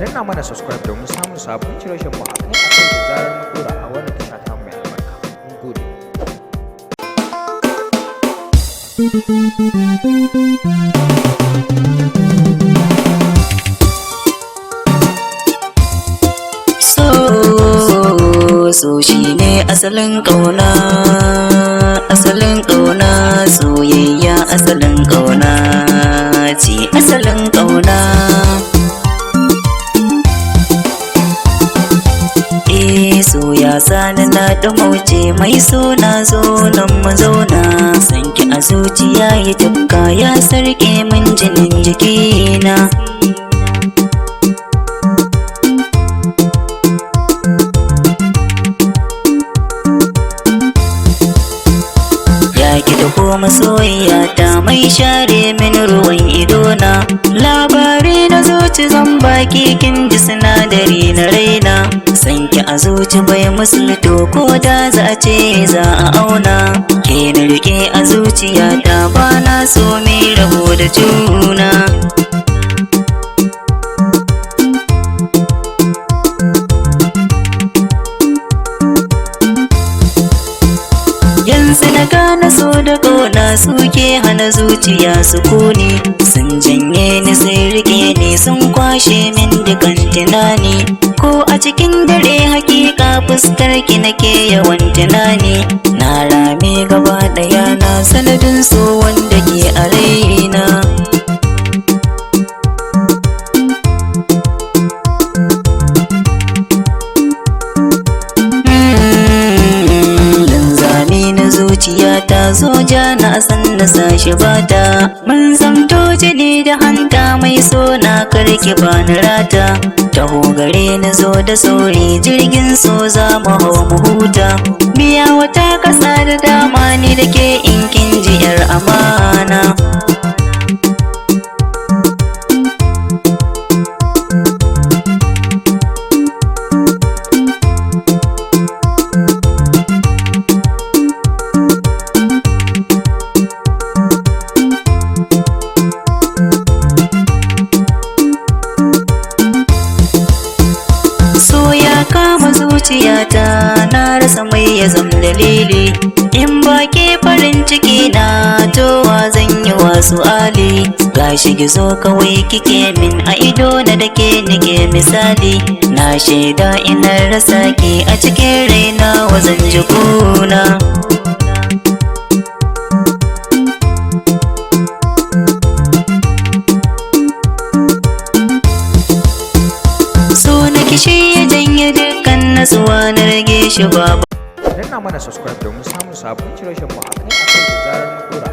danna mana subscribe domin samun sabon shirye-shiryen mu a kan da zarar mun dora a wannan tasha ta mai albarka. Mun gode. So shine asalin ƙauna, asalin ƙauna, soyayya asalin ƙauna ce asalin ƙauna. So ya sani na ɗumauce mai suna zo nan mu zauna, sanki a zuciya ya tafka ya sarƙe min jinin jikina. Masoyiya ta mai share min ruwan idona, labari na zuci zan baki kin ji sinadari na raina, sanki a zuci bai musulto ko da za a ce za a auna, ke na rike a zuciya ta ba na so mai rabo da juna. Yanzu na gane so da ƙauna suke hana zuciya sukuni, sun janye ni sai rike ni sun kwashe min dukan tunani, ko a cikin dare hakika fuskar ki nake yawan tunani, na rame gaba ɗaya na sanadin so wanda ke a raina. Zuciya ta zo ja na san na sashi bata, mun zamto jini da hanta mai so na karki bani rata, taho gare ni zo da sauri jirgin so za mu hau mu huta, biya wata ƙasa da dama ni da ke in kin ji yar amana. Zuciyata na rasa mai ya zam dalili, in ba ke farin ciki na towa zan yi wasu ali, gashi gizo kawai kike min a ido na da ke nike misali, na shaida ina rasa ki a cikin raina wazan ji kuna. So na kishi ya janye dukkan natsuwa na rage shi babu. Danna mana subscribe domin samun sabon shirye-shiryen mu a kan da zarar mun dora.